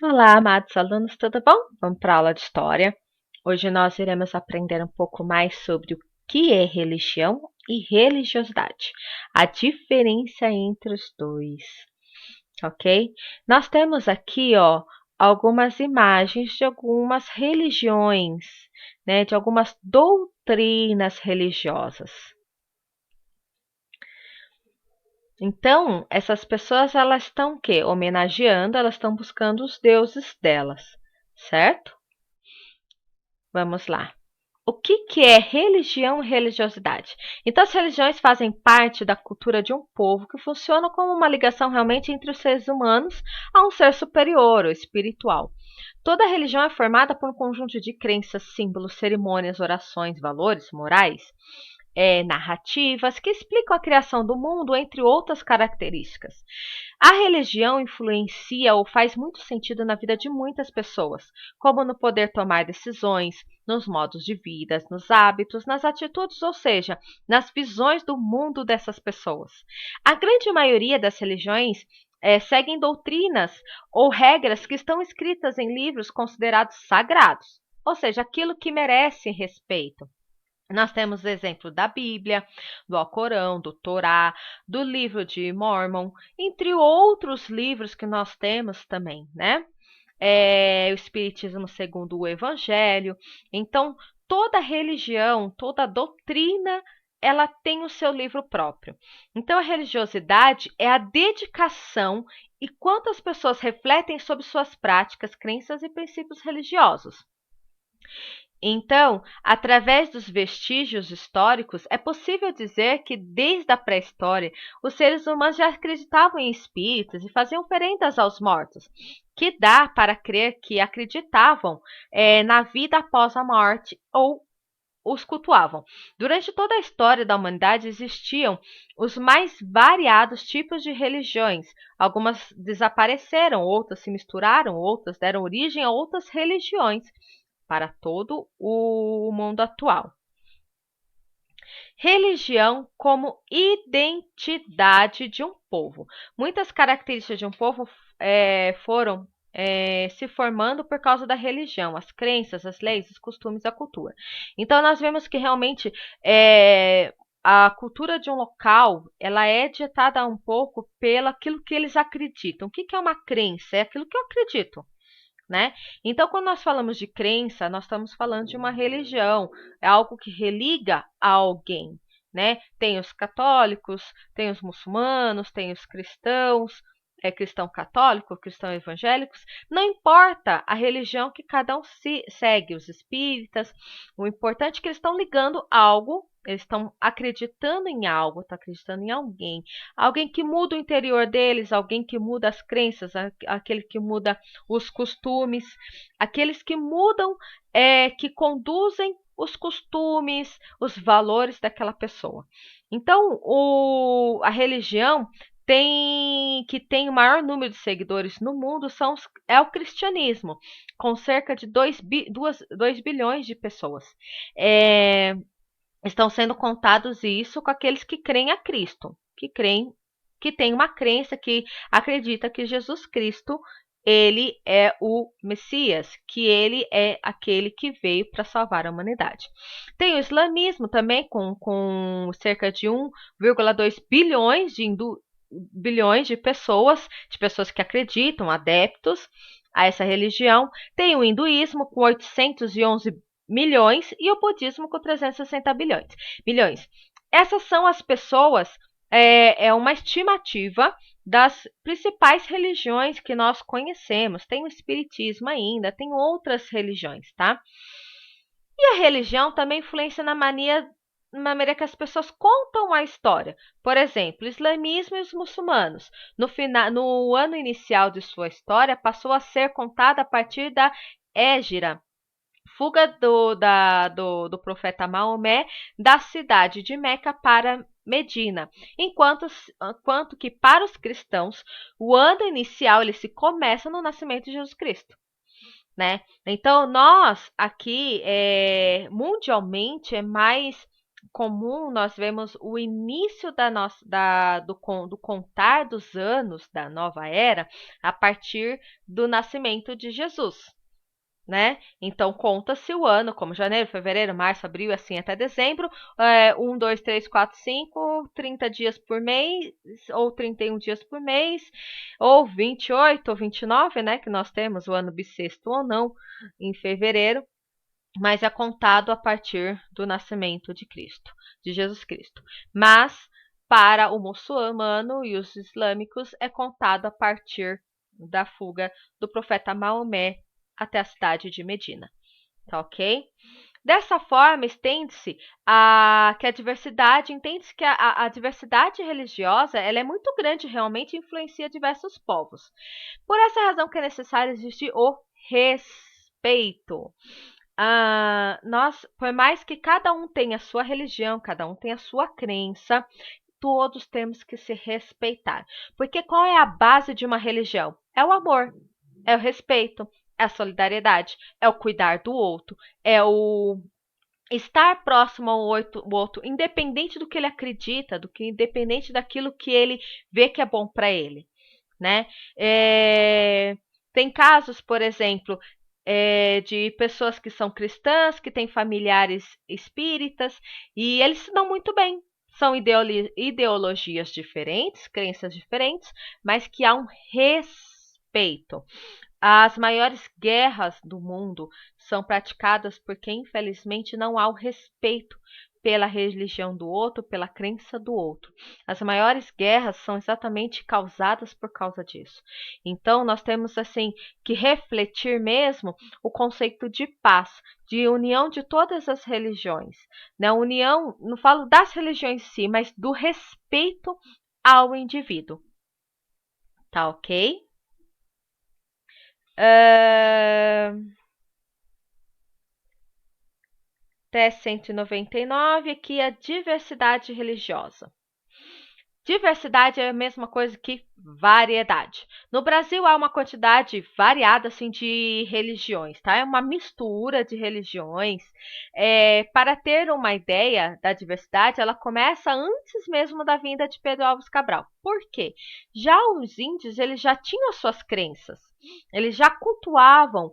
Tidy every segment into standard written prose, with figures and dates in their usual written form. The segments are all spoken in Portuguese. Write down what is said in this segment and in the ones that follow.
Olá, amados alunos, tudo bom? Vamos para a aula de História. Hoje nós iremos aprender um pouco mais sobre o que é religião e religiosidade, a diferença entre os dois, ok? Nós temos aqui, algumas imagens de algumas religiões, né, de algumas doutrinas religiosas. Então, essas pessoas elas estão o quê? Homenageando, elas estão buscando os deuses delas, certo? Vamos lá. O que é religião e religiosidade? Então, as religiões fazem parte da cultura de um povo que funciona como uma ligação realmente entre os seres humanos a um ser superior ou espiritual. Toda religião é formada por um conjunto de crenças, símbolos, cerimônias, orações, valores, morais, narrativas que explicam a criação do mundo, entre outras características. A religião influencia ou faz muito sentido na vida de muitas pessoas, como no poder tomar decisões, nos modos de vida, nos hábitos, nas atitudes, ou seja, nas visões do mundo dessas pessoas. A grande maioria das religiões seguem doutrinas ou regras que estão escritas em livros considerados sagrados, ou seja, aquilo que merece respeito. Nós temos exemplo da Bíblia, do Alcorão, do Torá, do livro de Mórmon, entre outros livros que nós temos também, né? O Espiritismo segundo o Evangelho. Então, toda religião, toda doutrina, ela tem o seu livro próprio. Então, a religiosidade é a dedicação e quanto as pessoas refletem sobre suas práticas, crenças e princípios religiosos. Então, através dos vestígios históricos, é possível dizer que, desde a pré-história, os seres humanos já acreditavam em espíritos e faziam oferendas aos mortos, que dá para crer que acreditavam na vida após a morte ou os cultuavam. Durante toda a história da humanidade existiam os mais variados tipos de religiões. Algumas desapareceram, outras se misturaram, outras deram origem a outras religiões para todo o mundo atual. Religião como identidade de um povo. Muitas características de um povo foram se formando por causa da religião, as crenças, as leis, os costumes, a cultura. Então, nós vemos que realmente a cultura de um local ela é ditada um pouco pelo aquilo que eles acreditam. O que é uma crença? É aquilo que eu acredito. Né? Então, quando nós falamos de crença, nós estamos falando de uma religião, é algo que religa a alguém. Né? Tem os católicos, tem os muçulmanos, tem os cristãos, cristão católico, cristão evangélicos, não importa a religião que cada um segue, os espíritas, o importante é que eles estão ligando algo, eles estão acreditando em algo, estão acreditando em alguém que muda o interior deles, alguém que muda as crenças, aquele que muda os costumes, aqueles que mudam, que conduzem os costumes, os valores daquela pessoa. Então, a religião que tem o maior número de seguidores no mundo é o cristianismo, com cerca de 2 bilhões de pessoas. Estão sendo contados isso com aqueles que creem a Cristo, que tem uma crença que acredita que Jesus Cristo ele é o Messias, que ele é aquele que veio para salvar a humanidade. Tem o islamismo também, com cerca de 1,2 bilhões de pessoas que acreditam, adeptos a essa religião. Tem o hinduísmo, com 811 milhões, e o budismo, com 360 milhões. Essas são as pessoas, uma estimativa das principais religiões que nós conhecemos. Tem o espiritismo ainda, tem outras religiões, tá? E a religião também influencia na maneira que as pessoas contam a história. Por exemplo, o islamismo e os muçulmanos. No ano inicial de sua história, passou a ser contada a partir da Hégira, fuga do profeta Maomé da cidade de Meca para Medina, enquanto que para os cristãos o ano inicial ele se começa no nascimento de Jesus Cristo. Né? Então, nós aqui, mundialmente, é mais comum nós vemos o início do contar dos anos da nova era a partir do nascimento de Jesus, né? Então, conta-se o ano, como janeiro, fevereiro, março, abril, assim até dezembro, 1, 2, 3, 4, 5, 30 dias por mês, ou 31 dias por mês, ou 28 ou 29, né? Que nós temos o ano bissexto ou não, em fevereiro, mas é contado a partir do nascimento de Cristo, de Jesus Cristo. Mas, para o muçulmano e os islâmicos, é contado a partir da fuga do profeta Maomé até a cidade de Medina. Tá ok? Dessa forma, estende-se que a diversidade, entende-se que a diversidade religiosa ela é muito grande realmente e influencia diversos povos. Por essa razão que é necessário existir o respeito. Por mais que cada um tenha a sua religião, cada um tenha a sua crença, todos temos que se respeitar. Porque qual é a base de uma religião? É o amor, é o respeito, é a solidariedade, é o cuidar do outro, é o estar próximo ao outro, independente do que ele acredita, independente daquilo que ele vê que é bom para ele, né? Tem casos, por exemplo, de pessoas que são cristãs, que têm familiares espíritas, e eles se dão muito bem. São ideologias diferentes, crenças diferentes, mas que há um respeito. As maiores guerras do mundo são praticadas porque, infelizmente, não há o respeito pela religião do outro, pela crença do outro. As maiores guerras são exatamente causadas por causa disso. Então, nós temos assim que refletir mesmo o conceito de paz, de união de todas as religiões. Né? União, não falo das religiões em si, mas do respeito ao indivíduo. Tá ok? Até 199, aqui a diversidade religiosa. Diversidade é a mesma coisa que variedade. No Brasil há uma quantidade variada assim, de religiões, tá? É uma mistura de religiões. Para ter uma ideia da diversidade, ela começa antes mesmo da vinda de Pedro Álvares Cabral. Por quê? Já os índios, eles já tinham as suas crenças. Eles já cultuavam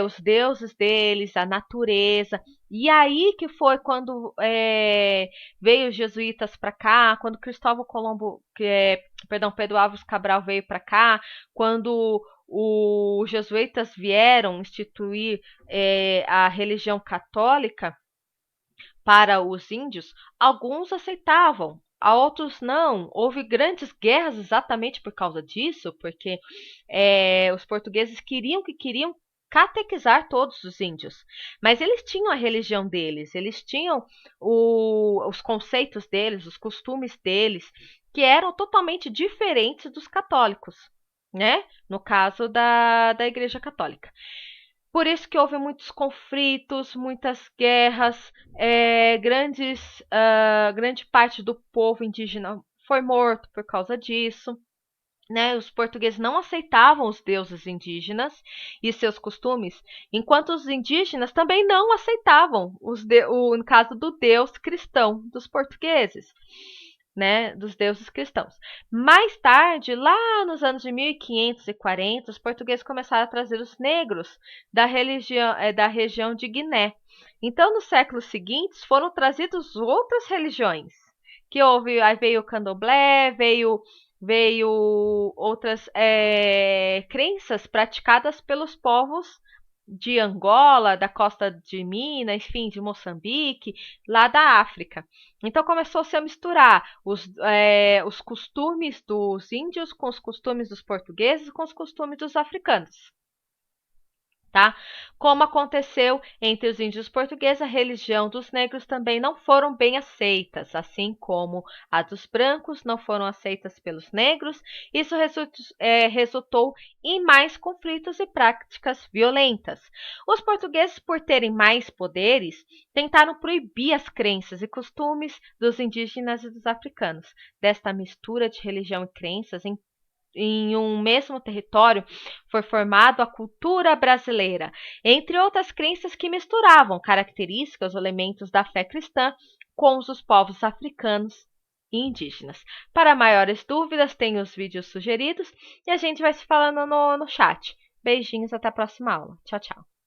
os deuses deles, a natureza. E aí que foi quando veio os jesuítas para cá, quando Cristóvão Colombo, Pedro Álvares Cabral veio para cá, quando os jesuítas vieram instituir a religião católica para os índios, alguns aceitavam, outros não. Houve grandes guerras exatamente por causa disso, porque os portugueses queriam catequizar todos os índios. Mas eles tinham a religião deles, eles tinham os conceitos deles, os costumes deles, que eram totalmente diferentes dos católicos, né? No caso da Igreja Católica. Por isso que houve muitos conflitos, muitas guerras, grande parte do povo indígena foi morto por causa disso. Né, os portugueses não aceitavam os deuses indígenas e seus costumes, enquanto os indígenas também não aceitavam no caso do deus cristão dos portugueses, né, dos deuses cristãos. Mais tarde, lá nos anos de 1540, os portugueses começaram a trazer os negros da região de Guiné. Então, nos séculos seguintes, foram trazidas outras religiões, aí veio o candomblé, veio outras crenças praticadas pelos povos de Angola, da costa de Minas, enfim, de Moçambique, lá da África. Então começou-se a misturar os costumes dos índios com os costumes dos portugueses com os costumes dos africanos. Tá? Como aconteceu entre os índios portugueses, a religião dos negros também não foram bem aceitas, assim como a dos brancos não foram aceitas pelos negros. Isso resultou em mais conflitos e práticas violentas. Os portugueses, por terem mais poderes, tentaram proibir as crenças e costumes dos indígenas e dos africanos. Desta mistura de religião e crenças em um mesmo território, foi formado a cultura brasileira, entre outras crenças que misturavam características ou elementos da fé cristã com os povos africanos e indígenas. Para maiores dúvidas, tem os vídeos sugeridos e a gente vai se falando no chat. Beijinhos, até a próxima aula. Tchau, tchau.